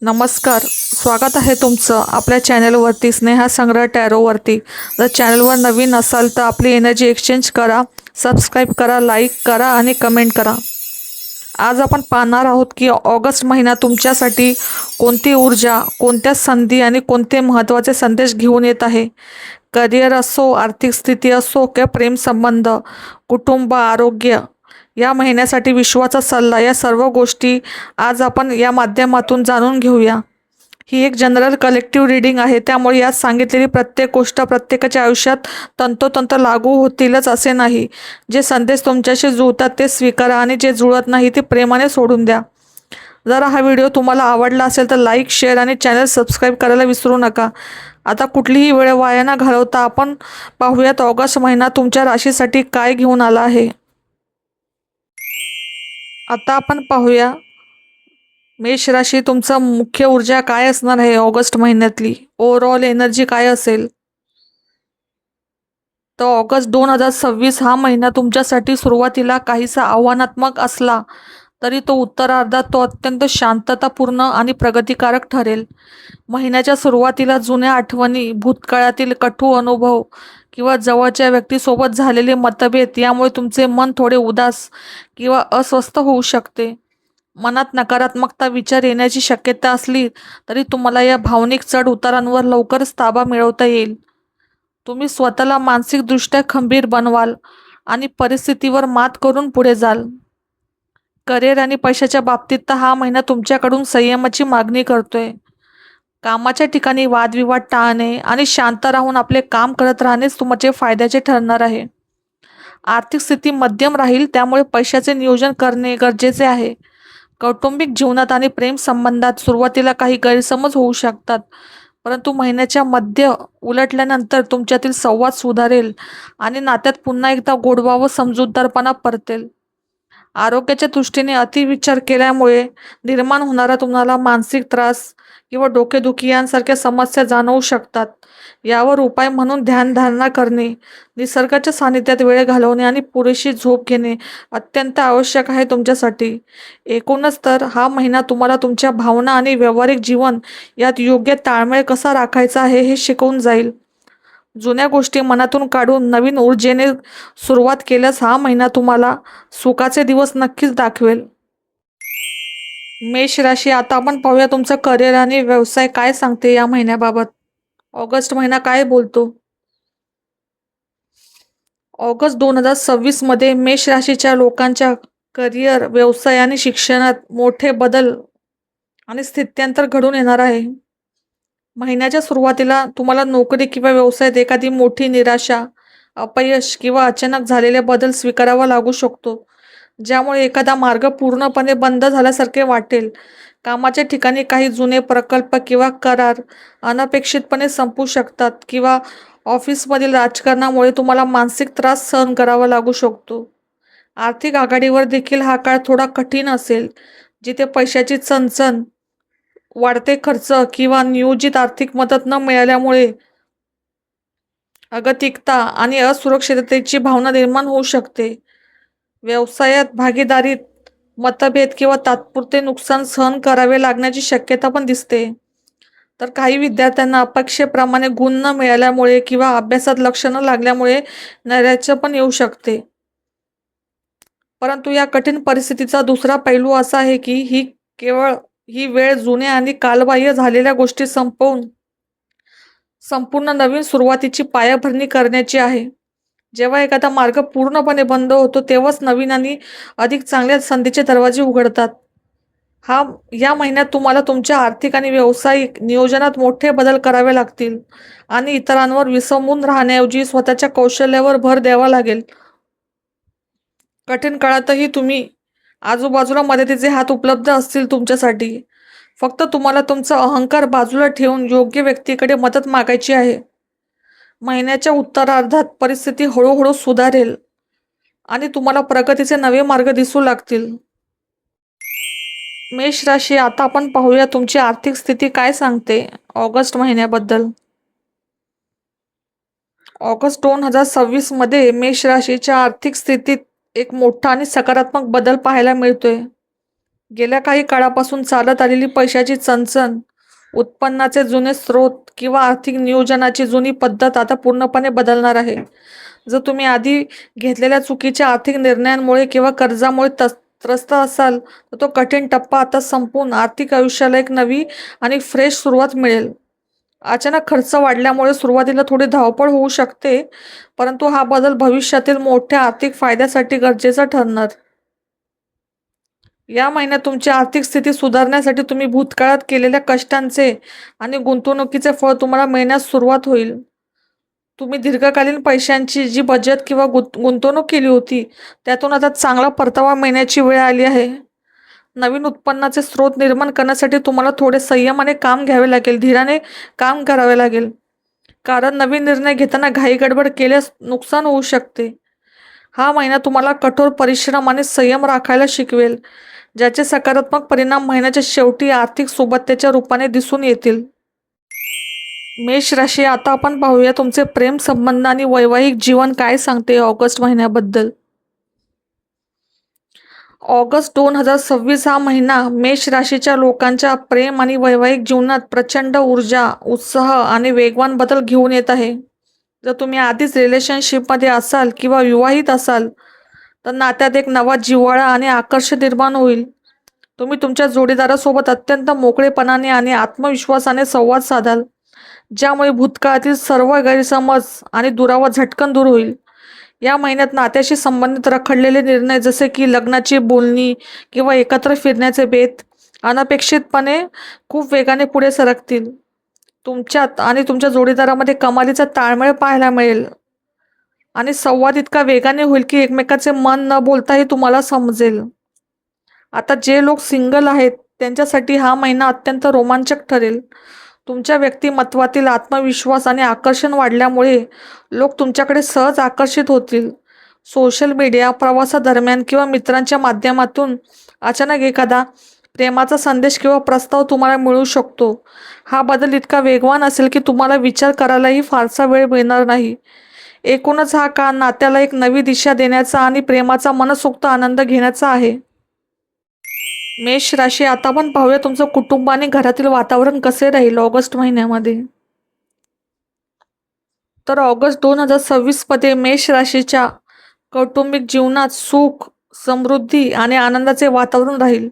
नमस्कार, स्वागत आहे तुमचं आपल्या चॅनलवरती स्नेहा संग्रह टॅरोवरती. जर चॅनलवर नवीन असाल तर आपली एनर्जी एक्सचेंज करा, सबस्क्राईब करा, लाईक करा आणि कमेंट करा. आज आपण पाहणार आहोत की ऑगस्ट महिना तुमच्यासाठी कोणती ऊर्जा, कोणत्या संधी आणि कोणते महत्त्वाचे संदेश घेऊन येत आहे. करिअर असो, आर्थिक स्थिती असो किंवा प्रेमसंबंध, कुटुंब, आरोग्य, या महिन्यासाठी विश्वाचा सल्ला, या सर्व गोष्टी आज आपण या माध्यमातून जाणून घेऊया. ही एक जनरल कलेक्टिव्ह रीडिंग आहे, त्यामुळे यात सांगितलेली प्रत्येक गोष्ट प्रत्येकाच्या आयुष्यात तंतोतंत लागू होतीलच असे नाही. जे संदेश तुमच्याशी जुळतात ते स्वीकारा आणि जे जुळत नाही ते प्रेमाने सोडून द्या. जर हा व्हिडिओ तुम्हाला आवडला असेल तर लाईक, शेअर आणि चॅनल सबस्क्राईब करायला विसरू नका. आता कुठलीही वेळ वाया न घालवता आपण पाहूयात ऑगस्ट महिना तुमच्या राशीसाठी काय घेऊन आला आहे. आता आपण पाहूया मेष राशी, तुमचा मुख्य ऊर्जा काय असणार आहे ऑगस्ट महिन्यातली, ओव्हरऑल एनर्जी काय असेल. तर ऑगस्ट 2026 हा महिना तुमच्यासाठी सुरुवातीला काहीसा आव्हानात्मक असला तरी तो उत्तरार्धात तो अत्यंत शांततापूर्ण आणि प्रगतिकारक ठरेल. महिन्याच्या सुरुवातीला जुन्या आठवणी, भूतकाळातील कटू अनुभव किंवा जवळच्या व्यक्तीसोबत झालेले मतभेद यामुळे तुमचे मन थोडे उदास किंवा अस्वस्थ होऊ शकते. मनात नकारात्मकता विचार येण्याची शक्यता असली तरी तुम्हाला या भावनिक चढ उतारांवर लवकरच ताबा मिळवता येईल. तुम्ही स्वतःला मानसिकदृष्ट्या खंबीर बनवाल आणि परिस्थितीवर मात करून पुढे जाल. करिअर आणि पैशाच्या बाबतीत तर हा महिना तुमच्याकडून संयमाची मागणी करतोय. कामाच्या ठिकाणी वादविवाद टाळणे आणि शांत राहून आपले काम करत राहणेच तुमचे फायद्याचे ठरणार आहे. आर्थिक स्थिती मध्यम राहील, त्यामुळे पैशाचे नियोजन करणे गरजेचे आहे. कौटुंबिक जीवनात आणि प्रेम संबंधात सुरुवातीला काही गैरसमज होऊ शकतात, परंतु महिन्याच्या मध्य उलटल्यानंतर तुमच्यातील संवाद सुधारेल आणि नात्यात पुन्हा एकदा गोडवा व समजूतदारपणा परतेल. आरोग्याच्या दृष्टीने अतिविचार केल्यामुळे निर्माण होणारा तुम्हाला मानसिक त्रास किंवा डोकेदुखी यांसारख्या समस्या जाणवू शकतात. यावर उपाय म्हणून ध्यानधारणा करणे, निसर्गाच्या सानिध्यात वेळ घालवणे आणि पुरेशी झोप घेणे अत्यंत आवश्यक आहे तुमच्यासाठी. एकूणच तर हा महिना तुम्हाला तुमच्या भावना आणि व्यावहारिक जीवन यात योग्य ताळमेळ कसा राखायचा आहे हे शिकवून जाईल. जुन्या गोष्टी मनातून काढून नवीन ऊर्जेने सुरुवात केल्यास हा महिना तुम्हाला सुखाचे दिवस नक्कीच दाखवेल. मेष राशी, आता आपण पाहूया तुमचं करिअर आणि व्यवसाय काय सांगते या महिन्याबाबत. ऑगस्ट महिना काय बोलतो. ऑगस्ट 2026 मध्ये मेष राशीच्या लोकांच्या करिअर, व्यवसाय आणि शिक्षणात मोठे बदल आणि स्थित्यंतर घडून येणार आहे. महिन्याच्या सुरुवातीला तुम्हाला नोकरी किंवा व्यवसायात एखादी मोठी निराशा, अपयश किंवा अचानक झालेले बदल स्वीकारावा लागू शकतो, ज्यामुळे एखादा मार्ग पूर्णपणे बंद झाल्यासारखे वाटेल. कामाच्या ठिकाणी काही जुने प्रकल्प किंवा करार अनपेक्षितपणे संपू शकतात किंवा ऑफिसमधील राजकारणामुळे तुम्हाला मानसिक त्रास सहन करावा लागू शकतो. आर्थिक आघाडीवर देखील हा काळ थोडा कठीण असेल, जिथे पैशाची चणचण, वाढते खर्च किंवा नियोजित आर्थिक मदत न मिळाल्यामुळे अगतिकता आणि असुरक्षिततेची भावना निर्माण होऊ शकते. व्यवसायात भागीदारीत मतभेद किंवा तात्पुरते नुकसान सहन करावे लागण्याची शक्यता पण दिसते. तर काही विद्यार्थ्यांना अपेक्षेप्रमाणे गुण न मिळाल्यामुळे किंवा अभ्यासात लक्ष न लागल्यामुळे नैराश्य पण येऊ शकते. परंतु या कठीण परिस्थितीचा दुसरा पैलू असा आहे की केवळ ही वेळ जुन्या आणि कालबाह्य झालेल्या गोष्टी संपवून संपूर्ण नवीन सुरुवातीची पायाभरणी करण्याची आहे. जेव्हा एखादा मार्ग पूर्णपणे बंद होतो तेव्हाच नवीन आणि अधिक चांगल्या संधीचे दरवाजे उघडतात. या महिन्यात तुम्हाला तुमच्या आर्थिक आणि व्यावसायिक नियोजनात मोठे बदल करावे लागतील आणि इतरांवर विसंबून राहण्याऐवजी स्वतःच्या कौशल्यावर भर द्यावा लागेल. कठीण काळातही तुम्ही आजूबाजूला मदतीचे हात उपलब्ध असतील तुमच्यासाठी. फक्त तुम्हाला तुमचा अहंकार बाजूला ठेवून योग्य व्यक्तीकडे मदत मागायची आहे. महिन्याच्या उत्तरार्धात परिस्थिती हळूहळू सुधारेल आणि तुम्हाला प्रगतीचे नवे मार्ग दिसू लागतील. मेष राशी, आता आपण पाहूया तुमची आर्थिक स्थिती काय सांगते ऑगस्ट महिन्याबद्दल. ऑगस्ट 2026 मध्ये मेष राशीच्या आर्थिक स्थितीत एक मोठा आणि सकारात्मक बदल पाहायला मिळतोय. गेल्या काही काळापासून चालत आलेली पैशाची चणचण, उत्पन्नाचे जुने स्रोत किंवा आर्थिक नियोजनाची जुनी पद्धत आता पूर्णपणे बदलणार आहे. जर तुम्ही आधी घेतलेल्या चुकीच्या आर्थिक निर्णयांमुळे किंवा कर्जामुळे त्रस्त असाल, तर तो कठीण टप्पा आता संपून आर्थिक आयुष्याला एक नवी आणि फ्रेश सुरुवात मिळेल. अचानक खर्च वाढल्यामुळे सुरुवातीला थोडी धावपळ होऊ शकते, परंतु हा बदल भविष्यातील मोठ्या आर्थिक फायद्यासाठी गरजेचा ठरणार. या महिन्यात तुमची आर्थिक स्थिती सुधारण्यासाठी तुम्ही भूतकाळात केलेल्या कष्टांचे आणि गुंतवणुकीचे फळ तुम्हाला मिळण्यास सुरुवात होईल. तुम्ही दीर्घकालीन पैशांची जी बचत किंवा गुंतवणूक केली होती, त्यातून आता चांगला परतावा मिळण्याची वेळ आली आहे. नवीन उत्पन्नाचे स्रोत निर्माण करण्यासाठी तुम्हाला थोडे संयमाने काम घ्यावे लागेल, धीराने काम करावे लागेल. कारण नवीन निर्णय घेताना घाई गडबड केल्यास नुकसान होऊ शकते. हा महिना तुम्हाला कठोर परिश्रम आणि संयम राखायला शिकवेल, ज्याचे सकारात्मक परिणाम महिन्याच्या शेवटी आर्थिक सोबत्याच्या रूपाने दिसून येतील. मेष राशी, आता आपण पाहूया तुमचे प्रेम संबंध आणि वैवाहिक जीवन काय सांगते ऑगस्ट महिन्याबद्दल. ऑगस्ट 2026 हा महिना मेष राशीच्या लोकांच्या प्रेम आणि वैवाहिक जीवनात प्रचंड ऊर्जा, उत्साह आणि वेगवान बदल घेऊन येत आहे. जर तुम्ही आधीच रिलेशनशिपमध्ये असाल किंवा विवाहित असाल, तर नात्यात एक नवा जिव्हाळा आणि आकर्षण निर्माण होईल. तुम्ही तुमच्या जोडीदारासोबत अत्यंत मोकळेपणाने आणि आत्मविश्वासाने संवाद साधाल, ज्यामुळे भूतकाळातील सर्व गैरसमज आणि दुरावा झटकन दूर होईल. या महिन्यात नात्याशी संबंधित रखडलेले निर्णय जसे की लग्नाची बोलणी किंवा एकत्र फिरण्याचे बेत अनपेक्षितपणे खूप वेगाने पुढे सरकतील. तुमच्यात आणि तुमच्या जोडीदारामध्ये कमालीचा ताळमेळ पाहायला मिळेल आणि संवाद इतका वेगाने होईल की एकमेकाचे मन न बोलताही तुम्हाला समजेल. आता जे लोक सिंगल आहेत त्यांच्यासाठी हा महिना अत्यंत रोमांचक ठरेल. तुमच्या व्यक्तिमत्वातील आत्मविश्वास आणि आकर्षण वाढल्यामुळे लोक तुमच्याकडे सहज आकर्षित होतील. सोशल मीडिया, प्रवासादरम्यान किंवा मित्रांच्या माध्यमातून अचानक एखादा प्रेमाचा संदेश किंवा प्रस्ताव तुम्हाला मिळू शकतो. हा बदल इतका वेगवान असेल की तुम्हाला विचार करायलाही फारसा वेळ मिळणार नाही. एकूणच हा काळ नात्याला एक नवी दिशा देण्याचा आणि प्रेमाचा मनसोक्त आनंद घेण्याचा आहे. मेष राशी, आता आपण पाहूया तुमचं कुटुंब आणि घरातील वातावरण कसे राहील ऑगस्ट महिन्यामध्ये. तर ऑगस्ट 2026 मध्ये मेष राशीच्या कौटुंबिक जीवनात सुख, समृद्धी आणि आनंदाचे वातावरण राहील.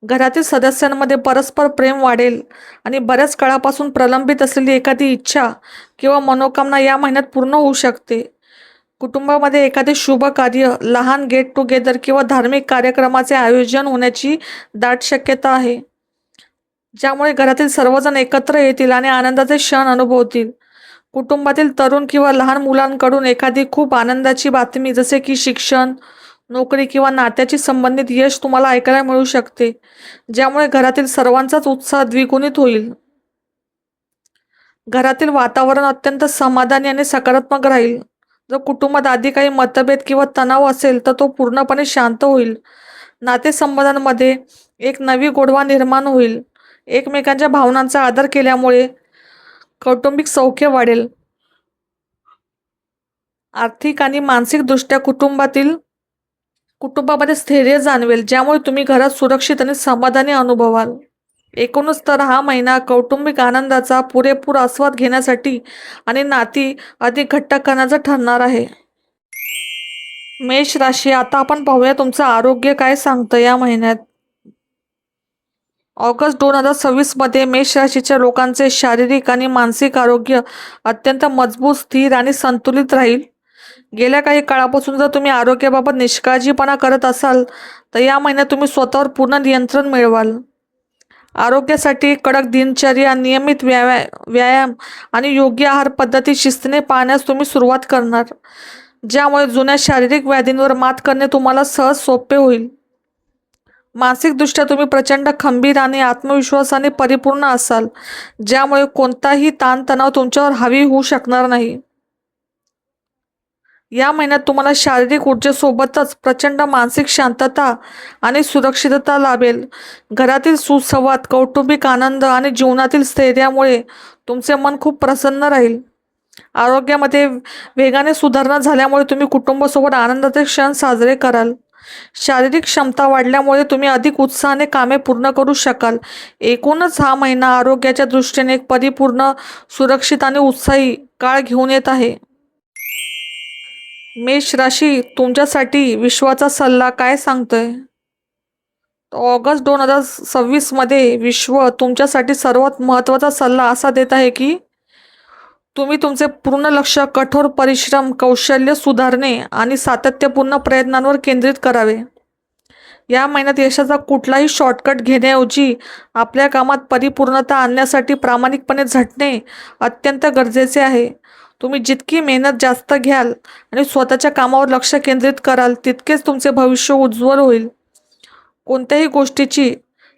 घरातील सदस्यांमध्ये परस्पर प्रेम वाढेल आणि बऱ्याच काळापासून प्रलंबित असलेली एखादी इच्छा किंवा मनोकामना या महिन्यात पूर्ण होऊ शकते. कुटुंबामध्ये एखादे शुभ कार्य, लहान गेट टुगेदर किंवा धार्मिक कार्यक्रमाचे आयोजन होण्याची दाट शक्यता आहे, ज्यामुळे घरातील सर्वजण एकत्र येतील आणि आनंदाचे क्षण अनुभवतील. कुटुंबातील तरुण किंवा लहान मुलांकडून एखादी खूप आनंदाची बातमी जसे की शिक्षण, नोकरी किंवा नात्याची संबंधित यश तुम्हाला ऐकायला मिळू शकते, ज्यामुळे घरातील सर्वांचाच उत्साह द्विगुणित होईल. घरातील वातावरण अत्यंत समाधानी आणि सकारात्मक राहील. जर कुटुंबात आधी काही मतभेद किंवा तणाव असेल तर तो पूर्णपणे शांत होईल. नातेसंबंधांमध्ये एक नवी गोडवा निर्माण होईल. एकमेकांच्या भावनांचा आदर केल्यामुळे कौटुंबिक सौख्य वाढेल. आर्थिक आणि मानसिक दृष्ट्या कुटुंबामध्ये स्थैर्य जाणवेल, ज्यामुळे तुम्ही घरात सुरक्षित आणि समाधानी अनुभवाल. एकूणच तर हा महिना कौटुंबिक आनंदाचा पुरेपूर आस्वाद घेण्यासाठी आणि नाती अधिक घट्ट करण्याचा ठरणार आहे. मेष राशी, आता आपण पाहूया तुमचं आरोग्य काय सांगतं या महिन्यात. ऑगस्ट 2026 मध्ये मेष राशीच्या लोकांचे शारीरिक आणि मानसिक आरोग्य अत्यंत मजबूत, स्थिर आणि संतुलित राहील. गेल्या काही काळापासून जर तुम्ही आरोग्याबाबत निष्काळजीपणा करत असाल, तर या महिन्यात तुम्ही स्वतःवर पूर्ण नियंत्रण मिळवाल. आरोग्यासाठी कडक दिनचर्या, नियमित व्यायाम आणि योग्य आहार पद्धती शिस्तीने पाळण्यास तुम्ही सुरुवात करणार, ज्यामुळे जुन्या शारीरिक व्याधींवर मात करणे तुम्हाला सहज सोपे होईल. मानसिकदृष्ट्या तुम्ही प्रचंड खंबीर आणि आत्मविश्वासाने परिपूर्ण असाल, ज्यामुळे कोणताही ताणतणाव तुमच्यावर हावी होऊ शकणार नाही. या महिन्यात तुम्हाला शारीरिक ऊर्जेसोबतच प्रचंड मानसिक शांतता आणि सुरक्षितता लाभेल. घरातील सुसंवाद, कौटुंबिक आनंद आणि जीवनातील स्थैर्यामुळे तुमचे मन खूप प्रसन्न राहील. आरोग्यामध्ये वेगाने सुधारणा झाल्यामुळे तुम्ही कुटुंबासोबत आनंदाचे क्षण साजरे कराल. शारीरिक क्षमता वाढल्यामुळे तुम्ही अधिक उत्साहाने कामे पूर्ण करू शकाल. एकूणच हा महिना आरोग्याच्या दृष्टीने एक परिपूर्ण, सुरक्षित आणि उत्साही काळ घेऊन येत आहे. मेष राशी, तुमच्यासाठी विश्वाचा सल्ला काय सांगतोय? ऑगस्ट 2026 मध्ये विश्व तुमच्यासाठी सर्वात महत्त्वाचा सल्ला असा देत आहे की तुम्ही तुमचे पूर्ण लक्ष कठोर परिश्रम, कौशल्य सुधारणे आणि सातत्यपूर्ण प्रयत्नांवर केंद्रित करावे. या महिन्यात यशाचा कुठलाही शॉर्टकट घेण्याऐवजी आपल्या कामात परिपूर्णता आणण्यासाठी प्रामाणिकपणे झटणे अत्यंत गरजेचे आहे. तुम्ही जितकी मेहनत जास्त घ्याल आणि स्वतःच्या कामावर लक्ष केंद्रित कराल, तितकेच तुमचे भविष्य उज्ज्वल होईल. कोणत्याही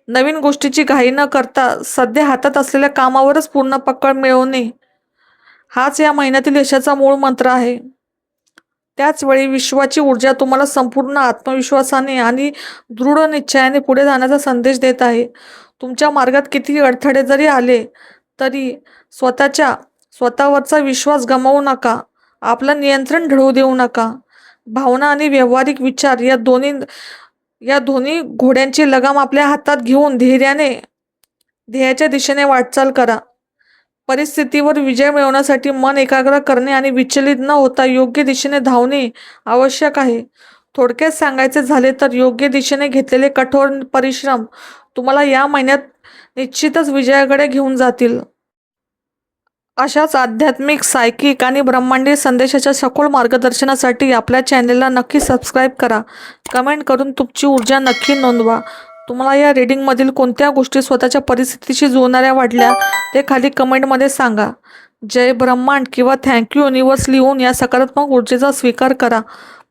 नवीन गोष्टीची घाई न करता सध्या हातात असलेल्या कामावरच पूर्ण पकड मिळवणे हाच या महिन्यातील यशाचा मूळ मंत्र आहे. त्याचवेळी विश्वाची ऊर्जा तुम्हाला संपूर्ण आत्मविश्वासाने आणि दृढ निश्चयाने पुढे जाण्याचा संदेश देत आहे. तुमच्या मार्गात कितीही अडथळे जरी आले तरी स्वतःवरचा विश्वास गमावू नका. आपलं नियंत्रण ढळू देऊ नका. भावना आणि व्यावहारिक विचार या दोन्ही घोड्यांची लगाम आपल्या हातात घेऊन धैर्याने ध्येयाच्या दिशेने वाटचाल करा. परिस्थितीवर विजय मिळवण्यासाठी मन एकाग्र करणे आणि विचलित न होता योग्य दिशेने धावणे आवश्यक आहे. थोडक्यात सांगायचे झाले तर योग्य दिशेने घेतलेले कठोर परिश्रम तुम्हाला या महिन्यात निश्चितच विजयाकडे घेऊन जातील. अशाच आध्यात्मिक, सायकिक आणि ब्रह्मांडीय संदेशाच्या सखोल मार्गदर्शनासाठी आपल्या चॅनेलला नक्की सबस्क्राईब करा. कमेंट करून तुमची ऊर्जा नक्की नोंदवा. तुम्हाला या रीडिंगमधील कोणत्या गोष्टी स्वतःच्या परिस्थितीशी जुळणाऱ्या वाटल्या ते खाली कमेंटमध्ये सांगा. जय ब्रह्मांड किंवा थँक्यू युनिवर्स लिहून या सकारात्मक ऊर्जेचा स्वीकार करा.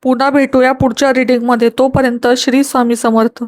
पुन्हा भेटूया पुढच्या रीडिंगमध्ये. तोपर्यंत श्री स्वामी समर्थ.